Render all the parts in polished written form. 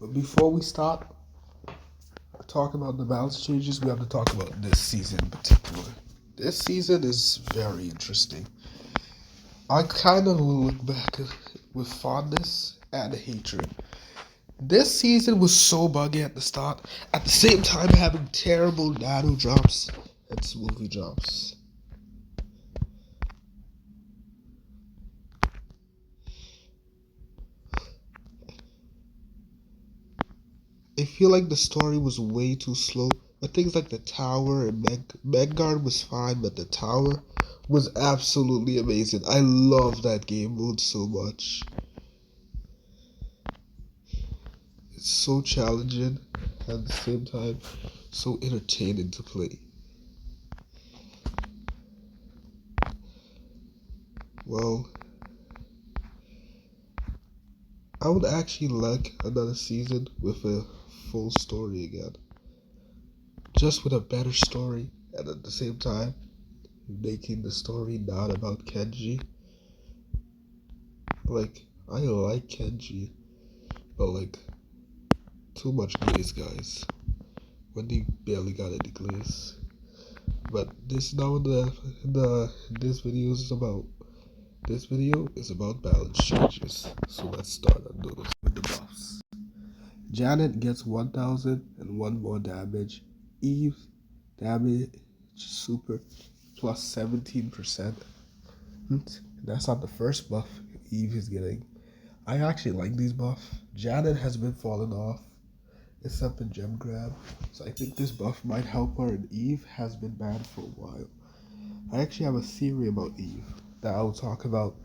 But before we start talking about the balance changes, we have to talk about this season in particular. This season is very interesting. I kind of will look back with fondness and hatred. This season was so buggy at the start, at the same time having terrible nano drops and smoothie drops. I feel like the story was way too slow, but things like the tower and Megguard was fine, but the tower was absolutely amazing. I love that game mode so much. It's so challenging and at the same time so entertaining to play. Well, I would actually like another season with a full story again. Just with a better story and at the same time making the story not about Kenji. Like, I like Kenji, but like, too much glaze, guys. Wendy barely got any glaze. But this now this video is about balance changes. So let's start on those with the buffs. Janet gets 1001 more damage. Eve damage super plus 17%. That's not the first buff Eve is getting. I actually like these buffs. Janet has been falling off, except in Gem Grab, so I think this buff might help her, and Eve has been banned for a while. I actually have a theory about Eve that I'll talk about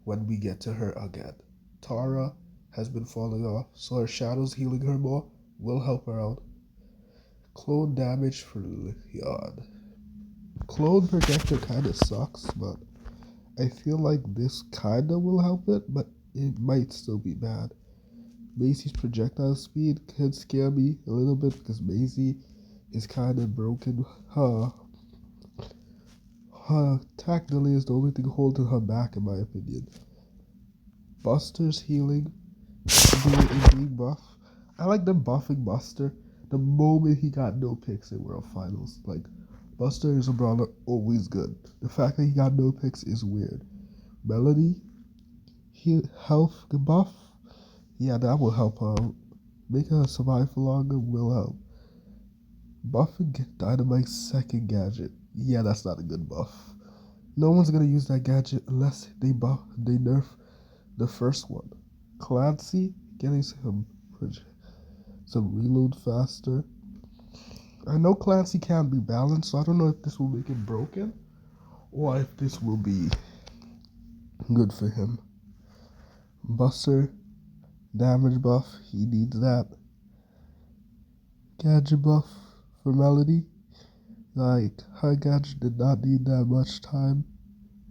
when we get to her again. Tara has been falling off, so her shadows healing her more will help her out. Clone damage for Leon. Clone projector kinda sucks, but I feel like this kinda will help it, but it might still be bad. Macy's projectile speed can scare me a little bit because Maisie is kinda broken. Her attack delay is the only thing holding her back in my opinion. Buster's healing being buff. I like them buffing Buster the moment he got no picks in World Finals. Like, Buster is a brawler always good. The fact that he got no picks is weird. Melody, health buff. Yeah, that will help her out. Make her survive for longer will help. Buffing Dynamite's second gadget. Yeah, that's not a good buff. No one's gonna use that gadget unless they nerf the first one. Clancy getting some reload faster. I know Clancy can't be balanced, so I don't know if this will make him broken or if this will be good for him. Buster damage buff, he needs that. Gadget buff for Melody. Like, her gadget did not need that much time.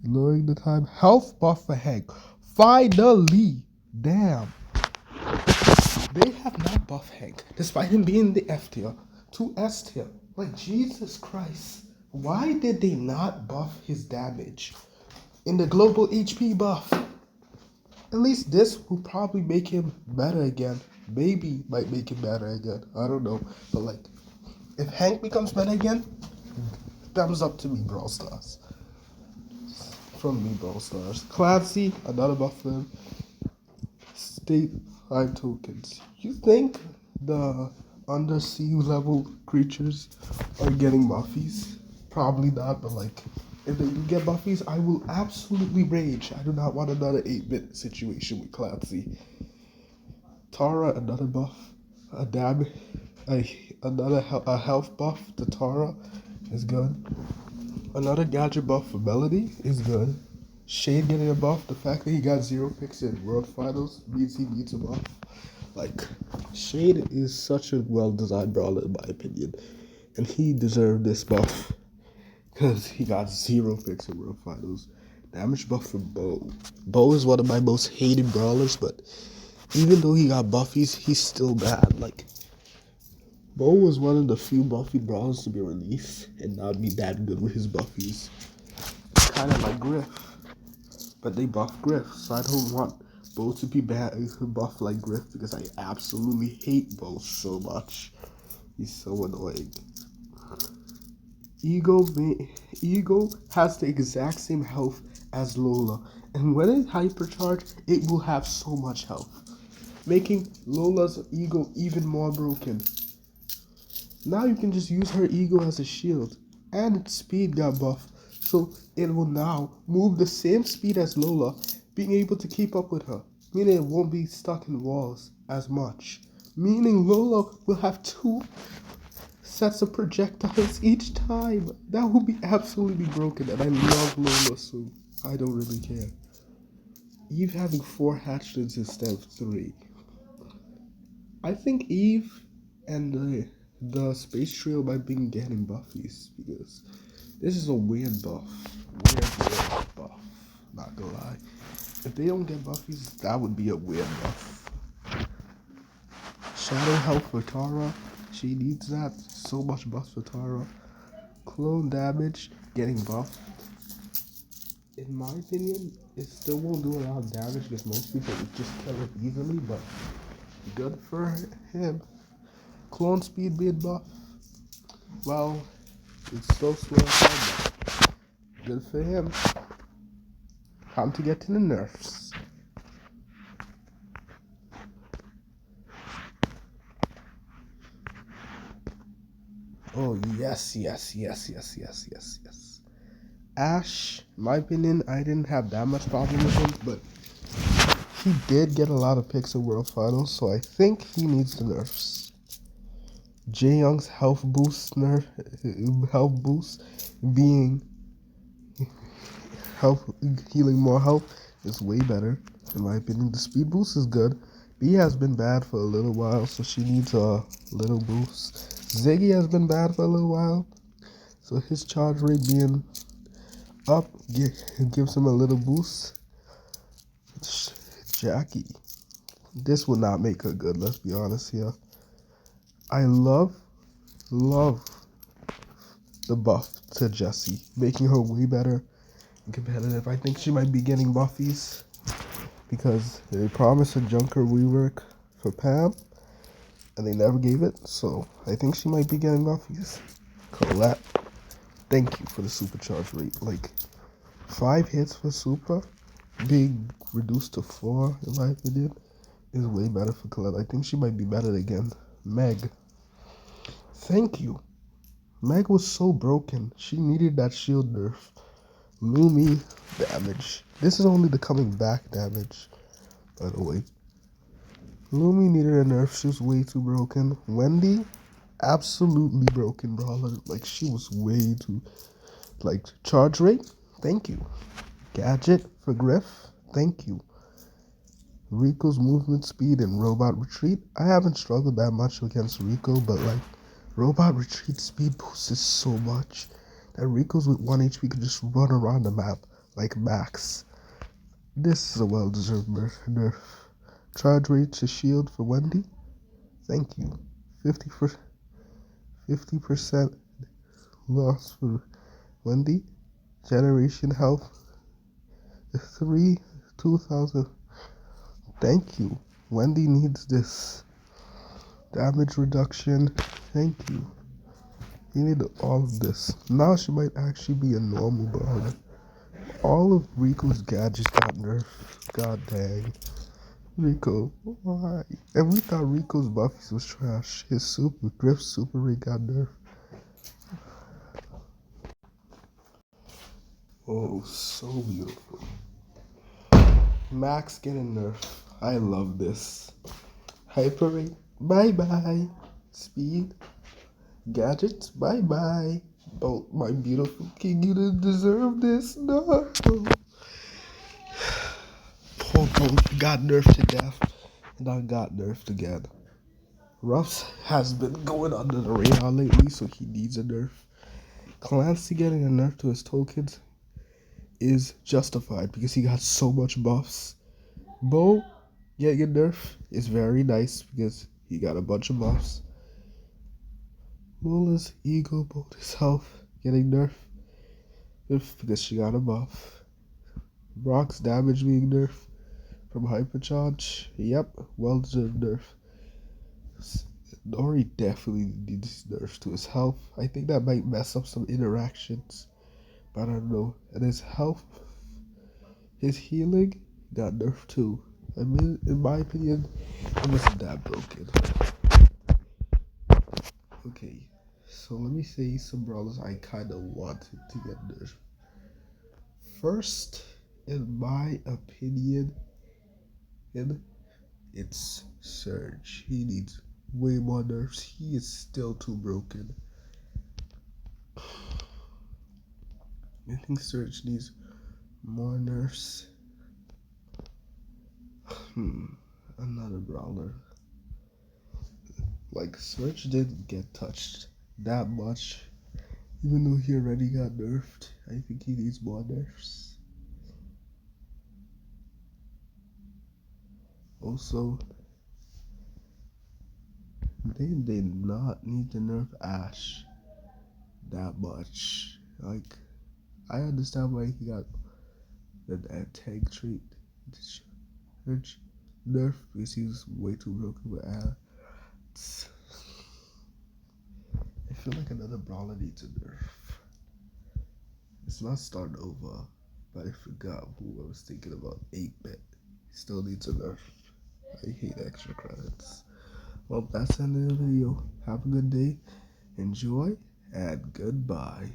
Lowering the time. Health buff for Hank. Finally! Damn. They have not buffed Hank, despite him being the F tier to S tier. Like, Jesus Christ. Why did they not buff his damage in the global HP buff? At least this will probably make him better again. Maybe might make him better again. I don't know. But like, if Hank becomes better again, thumbs up to me, Brawl Stars. From me, Brawl Stars. Clancy, another buff for him. State 5 tokens. You think the undersea level creatures are getting buffies? Probably not, but like, if they do get buffies, I will absolutely rage. I do not want another 8-bit situation with Clancy. Tara, another buff. A health buff to Tara is good. Another gadget buff for Melody is good. Shade getting a buff. The fact that he got 0 picks in World Finals means he needs a buff. Like, Shade is such a well-designed brawler in my opinion. And he deserved this buff. Because he got 0 picks in World Finals. Damage buff for Bo. Bo is one of my most hated brawlers, but even though he got buffies, he's still bad. Like, Bo was one of the few buffy brawlers to be released and not be that good with his buffies. Kind of like Griff. But they buff Griff, so I don't want Bo to be buff like Griff because I absolutely hate Bo so much. He's so annoying. Ego, Ego has the exact same health as Lola, and when it hypercharged, it will have so much health, making Lola's Ego even more broken. Now you can just use her Ego as a shield, and its speed got buffed, so it will now move the same speed as Lola, being able to keep up with her, meaning it won't be stuck in walls as much, meaning Lola will have two sets of projectiles each time. That would be absolutely broken, and I love Lola, so I don't really care. Eve having 4 hatchlings instead of 3. I think Eve and the Space Trio might be getting buffies because this is a weird buff. Weird buff. Not gonna lie. If they don't get buffies, that would be a weird buff. Shadow health for Tara. She needs that. So much buff for Tara. Clone damage getting buffed. In my opinion, it still won't do a lot of damage because most people just kill it easily, but good for him. Clone speed being buffed. Well, it's so slow ahead, but good for him. Time to get to the nerfs. Oh, yes. Ash, in my opinion, I didn't have that much problem with him, but he did get a lot of picks in World Finals, so I think he needs the nerfs. Jaeyoung's health boost being health healing more health is way better, in my opinion. The speed boost is good. B has been bad for a little while, so she needs a little boost. Ziggy has been bad for a little while, so his charge rate being up gives him a little boost. Jackie, this will not make her good, let's be honest here. I love the buff to Jessie, making her way better and competitive. I think she might be getting buffies because they promised a Junker rework for Pam and they never gave it, so I think she might be getting buffies. Colette, thank you for the supercharge rate. Like 5 hits for super being reduced to 4, in my opinion, is way better for Colette. I think she might be better again. Meg, thank you. Meg was so broken. She needed that shield nerf. Lumi damage. This is only the coming back damage, by the way. Lumi needed a nerf. She was way too broken. Wendy, absolutely broken brawler. Like, she was way too... Like, charge rate, thank you. Gadget for Griff, thank you. Rico's movement speed and robot retreat. I haven't struggled that much against Rico, but like robot retreat speed boost is so much that Rico's with 1 HP could just run around the map like Max. This is a well-deserved nerf. Charge rate to shield for Wendy, thank you. 50% loss for Wendy. Generation health 2,000. Thank you. Wendy needs this. Damage reduction. Thank you. You need all of this. Now she might actually be a normal brawler. All of Rico's gadgets got nerfed. God dang. Rico, why? And we thought Rico's buffies was trash. His Griff's super rate got nerfed. Oh, so beautiful. Max getting nerfed. I love this. Hyper rate, bye bye. Speed, gadgets, bye bye. Oh, my beautiful king, you didn't deserve this. No. Popo got nerfed to death, and I got nerfed again. Ruffs has been going under the radar lately, so he needs a nerf. Clancy getting a nerf to his tokens is justified because he got so much buffs. Bo getting a nerf is very nice because he got a bunch of buffs. Lola's ego both his health getting nerfed because she got a buff. Brock's damage being nerfed from Hypercharge. Yep, well deserved nerf. Nori definitely needs nerf to his health. I think that might mess up some interactions, but I don't know. And his health, his healing got nerfed too. I mean, in my opinion, it wasn't that broken. Okay, so let me say some brawlers I kind of wanted to get nerfed. First, in my opinion, it's Surge. He needs way more nerfs. He is still too broken. I think Surge needs more nerfs. Another brawler. Like, Surge didn't get touched that much. Even though he already got nerfed, I think he needs more nerfs. Also, they did not need to nerf Ash that much. Like, I understand why he got that tank trait. Nerf because he was way too broken with Ash. I feel like another brawler needs a nerf. It's not Start Nova, but I forgot who I was thinking about. 8-bit. He still needs a nerf. I hate extra credits. Well, that's the end of the video. Have a good day, enjoy, and goodbye.